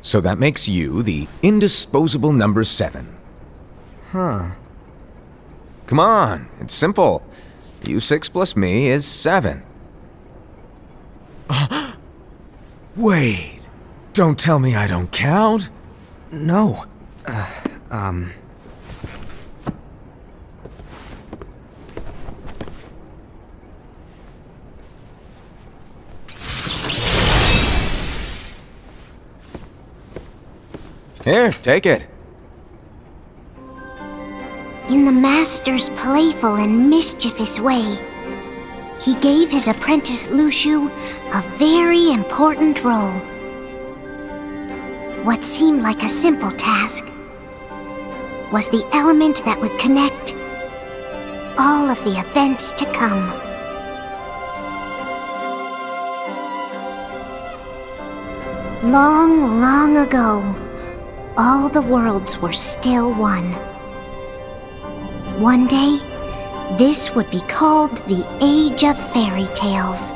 So that makes you the indisposable number 7. Huh. Come on, it's simple. U6 plus me is 7. Wait, don't tell me I don't count. No. Here, take it. In the master's playful and mischievous way, he gave his apprentice Luciu a very important role. What seemed like a simple task was the element that would connect all of the events to come. Long, long ago, all the worlds were still one. One day, this would be called the Age of Fairy Tales.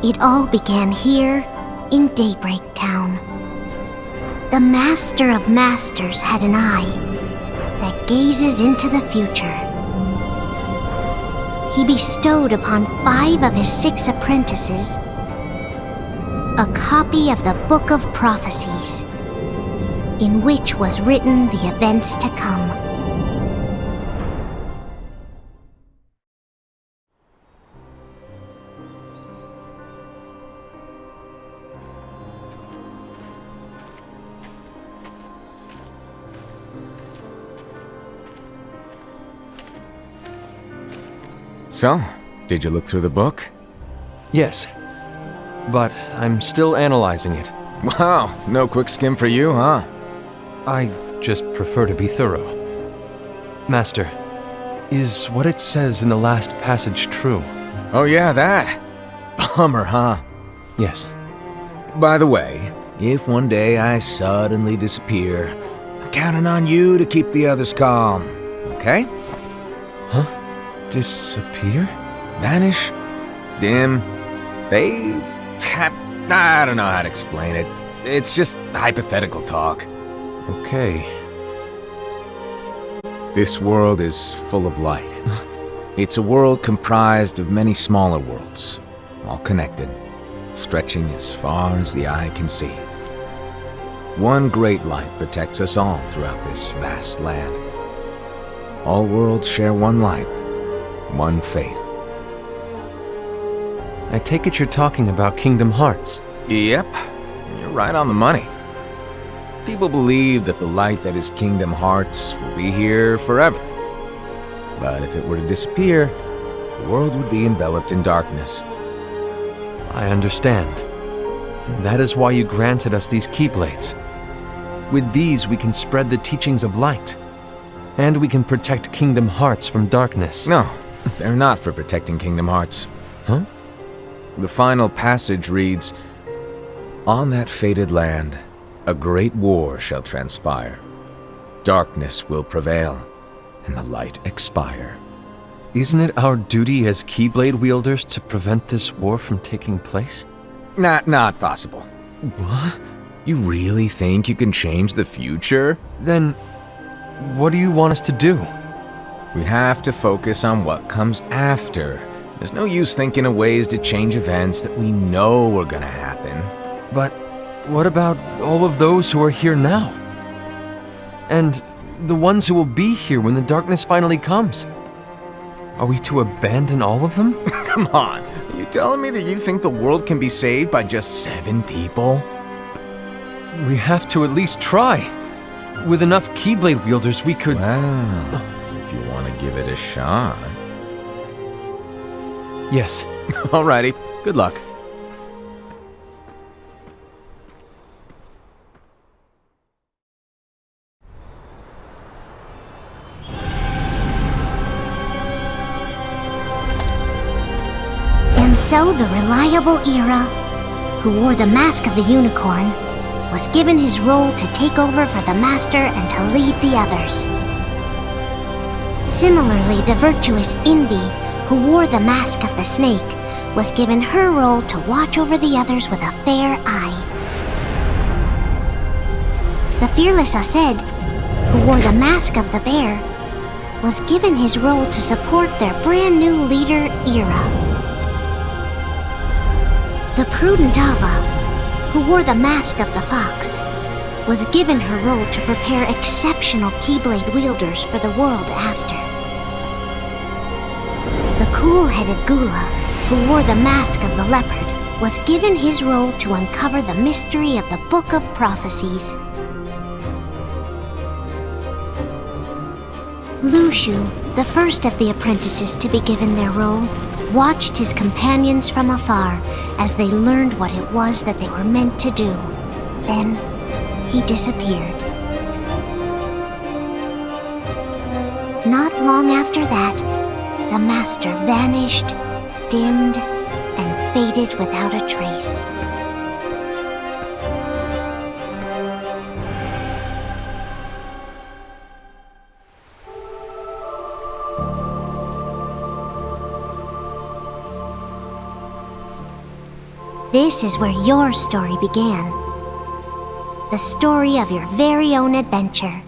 It all began here in Daybreak Town. The Master of Masters had an eye that gazes into the future. He bestowed upon 5 of his 6 apprentices a copy of the Book of Prophecies, in which was written the events to come. So, did you look through the book? Yes. But I'm still analyzing it. Wow, no quick skim for you, huh? I just prefer to be thorough. Master, is what it says in the last passage true? Oh yeah, that. Bummer, huh? Yes. By the way, if one day I suddenly disappear, I'm counting on you to keep the others calm, okay? Huh? Disappear? Vanish? Dim? Fade? I don't know how to explain it. It's just hypothetical talk. Okay. This world is full of light. It's a world comprised of many smaller worlds, all connected, stretching as far as the eye can see. One great light protects us all throughout this vast land. All worlds share one light, one fate. I take it you're talking about Kingdom Hearts. Yep, you're right on the money. People believe that the light that is Kingdom Hearts will be here forever. But if it were to disappear, the world would be enveloped in darkness. I understand. That is why you granted us these Keyblades. With these, we can spread the teachings of light. And we can protect Kingdom Hearts from darkness. No, they're not for protecting Kingdom Hearts. Huh? The final passage reads, "On that fated land, a great war shall transpire. Darkness will prevail, and the light expire." Isn't it our duty as Keyblade wielders to prevent this war from taking place? Not possible. What? You really think you can change the future? Then, what do you want us to do? We have to focus on what comes after. There's no use thinking of ways to change events that we know are gonna happen. But what about all of those who are here now? And the ones who will be here when the darkness finally comes? Are we to abandon all of them? Come on, are you telling me that you think the world can be saved by just 7 people? We have to at least try. With enough Keyblade wielders, we could... Well, if you want to give it a shot. Yes. Alrighty, good luck. And so the reliable Ira, who wore the mask of the unicorn, was given his role to take over for the Master and to lead the others. Similarly, the virtuous Envy, who wore the mask of the snake, was given her role to watch over the others with a fair eye. The fearless Ased, who wore the mask of the bear, was given his role to support their brand new leader, Ira. The prudent Ava, who wore the mask of the fox, was given her role to prepare exceptional Keyblade wielders for the world after. The cool-headed Gula, who wore the mask of the leopard, was given his role to uncover the mystery of the Book of Prophecies. Lushu, the first of the apprentices to be given their role, watched his companions from afar as they learned what it was that they were meant to do. Then, he disappeared. Not long after that, the master vanished, dimmed, and faded without a trace. This is where your story began. The story of your very own adventure.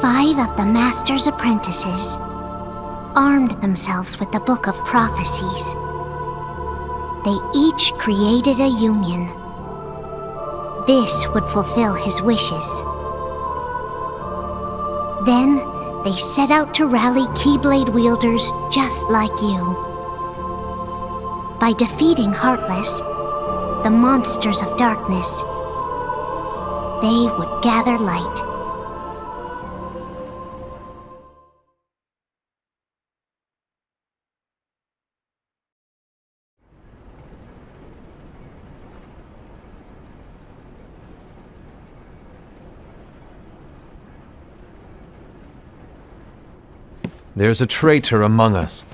5 of the Master's apprentices armed themselves with the Book of Prophecies. They each created a union. This would fulfill his wishes. Then, they set out to rally Keyblade wielders just like you. By defeating Heartless, the monsters of darkness, they would gather light. There's a traitor among us.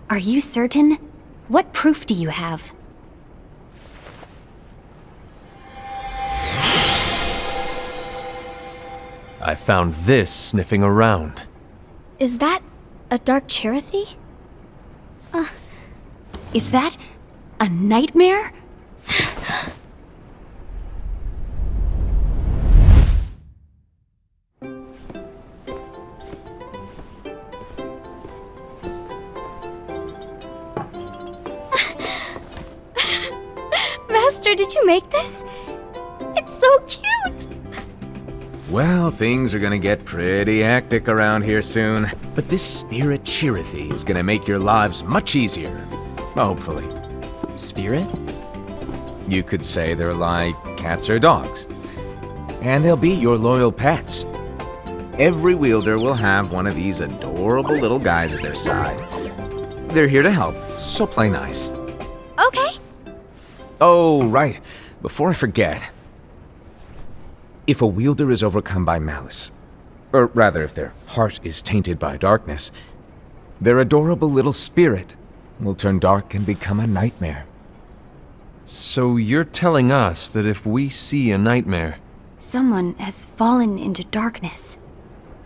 Are you certain? What proof do you have? I found this sniffing around. Is that a dark Cherothy? Is that a nightmare? Master, did you make this? It's so cute! Well, things are gonna get pretty hectic around here soon. But this spirit Cherothy is gonna make your lives much easier. Hopefully. Spirit? You could say they're like cats or dogs. And they'll be your loyal pets. Every wielder will have one of these adorable little guys at their side. They're here to help, so play nice. Okay. Oh, right. Before I forget. If a wielder is overcome by malice, or rather if their heart is tainted by darkness, their adorable little spirit will turn dark and become a nightmare. So you're telling us that if we see a nightmare... Someone has fallen into darkness.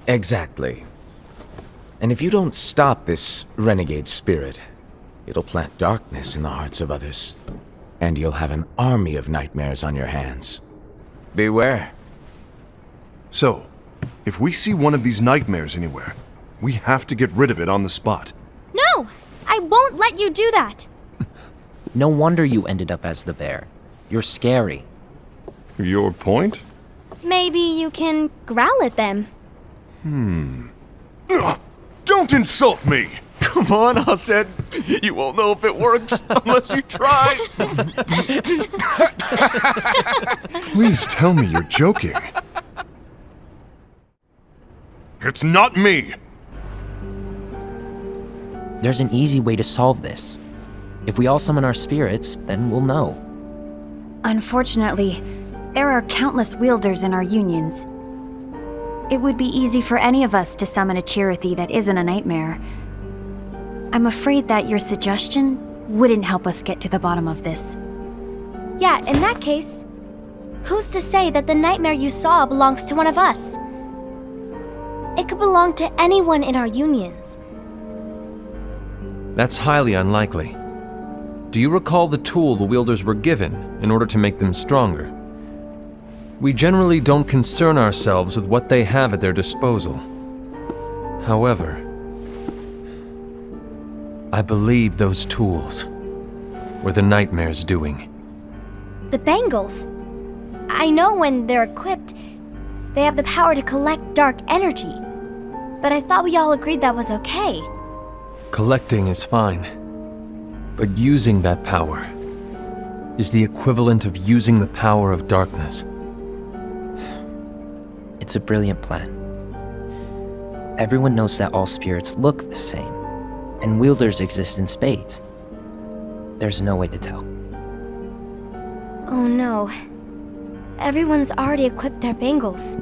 Exactly. And if you don't stop this renegade spirit, it'll plant darkness in the hearts of others. And you'll have an army of nightmares on your hands. Beware. So, if we see one of these nightmares anywhere, we have to get rid of it on the spot. No! I won't let you do that! No wonder you ended up as the bear. You're scary. Your point? Maybe you can growl at them. Don't insult me! Come on, Ased. You won't know if it works unless you try. Please tell me you're joking. It's not me! There's an easy way to solve this. If we all summon our spirits, then we'll know. Unfortunately, there are countless wielders in our unions. It would be easy for any of us to summon a Cherothy that isn't a nightmare. I'm afraid that your suggestion wouldn't help us get to the bottom of this. Yeah, in that case, who's to say that the nightmare you saw belongs to one of us? It could belong to anyone in our unions. That's highly unlikely. do you recall the tool the wielders were given in order to make them stronger? We generally don't concern ourselves with what they have at their disposal. However, I believe those tools were the Nightmare's doing. The bangles. I know when they're equipped, they have the power to collect dark energy. But I thought we all agreed that was okay. Collecting is fine, but using that power is the equivalent of using the power of darkness. It's a brilliant plan. Everyone knows that all spirits look the same, and wielders exist in spades. There's no way to tell. Oh no. Everyone's already equipped their bangles.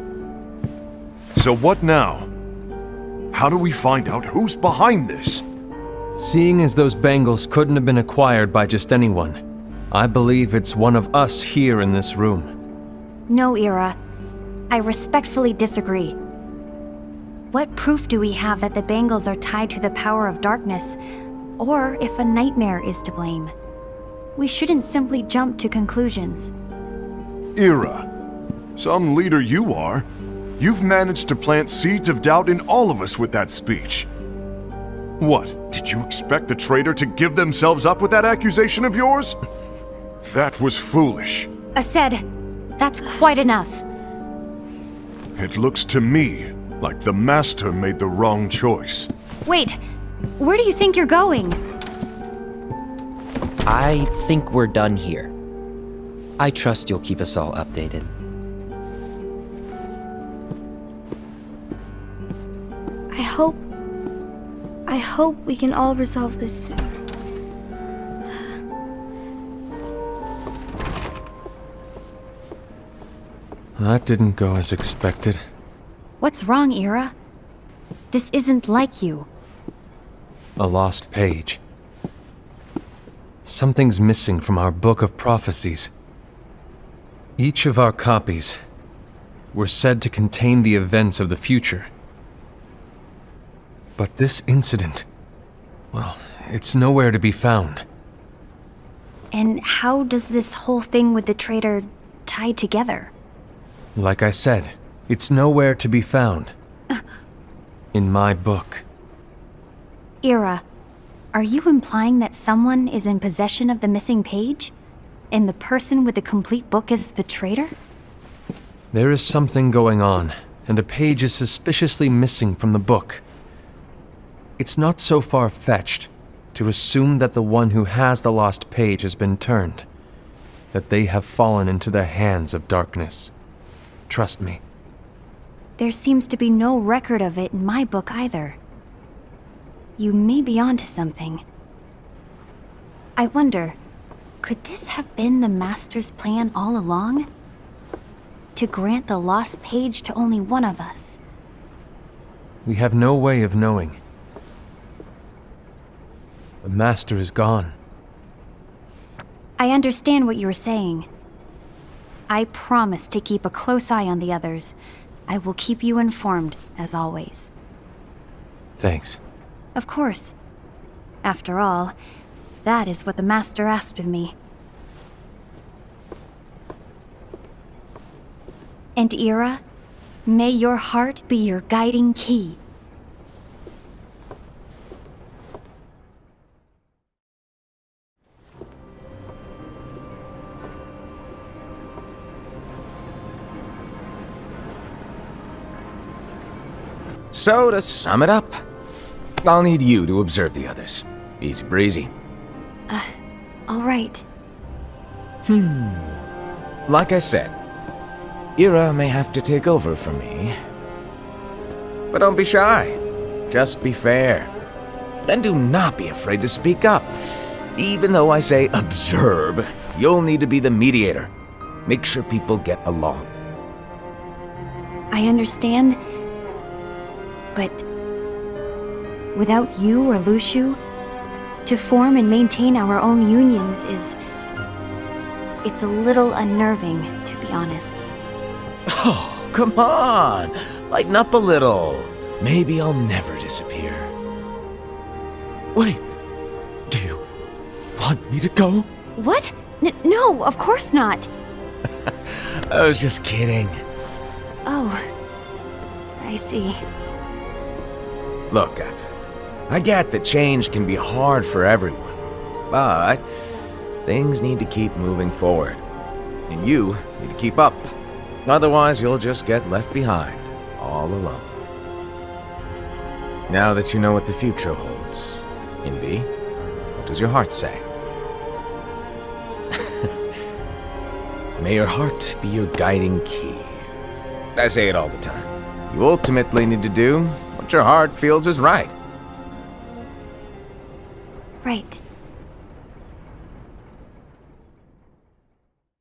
So what now? How do we find out who's behind this? Seeing as those bangles couldn't have been acquired by just anyone, I believe it's one of us here in this room. No, Ira. I respectfully disagree. What proof do we have that the bangles are tied to the power of darkness, or if a nightmare is to blame? We shouldn't simply jump to conclusions. Ira, some leader you are. You've managed to plant seeds of doubt in all of us with that speech. What, did you expect the traitor to give themselves up with that accusation of yours? That was foolish. Aced, that's quite enough. It looks to me like the Master made the wrong choice. Wait, where do you think you're going? I think we're done here. I trust you'll keep us all updated. I hope we can all resolve this soon. That didn't go as expected. What's wrong, Ira? This isn't like you. A lost page. Something's missing from our book of prophecies. Each of our copies were said to contain the events of the future. But this incident, well, it's nowhere to be found. And how does this whole thing with the traitor tie together? Like I said, it's nowhere to be found. In my book. Ira, are you implying that someone is in possession of the missing page? And the person with the complete book is the traitor? There is something going on, and a page is suspiciously missing from the book. It's not so far-fetched to assume that the one who has the lost page has been turned, that they have fallen into the hands of darkness. Trust me. There seems to be no record of it in my book either. You may be onto something. I wonder, could this have been the Master's plan all along? To grant the lost page to only one of us? We have no way of knowing. The Master is gone. I understand what you're saying. I promise to keep a close eye on the others. I will keep you informed, as always. Thanks. Of course. After all, that is what the Master asked of me. And Ira, may your heart be your guiding key. So, to sum it up, I'll need you to observe the others. Easy breezy. All right. Like I said, Ira may have to take over for me. But don't be shy. Just be fair. And do not be afraid to speak up. Even though I say observe, you'll need to be the mediator. Make sure people get along. I understand. But without you or Luciu, to form and maintain our own unions it's a little unnerving, to be honest. Oh, come on! Lighten up a little. Maybe I'll never disappear. Wait, do you want me to go? What? No, of course not. I was just kidding. Oh, I see. Look, I get that change can be hard for everyone, but things need to keep moving forward. And you need to keep up. Otherwise, you'll just get left behind, all alone. Now that you know what the future holds, Invi, what does your heart say? May your heart be your guiding key. I say it all the time. You ultimately need to do what your heart feels is right. Right.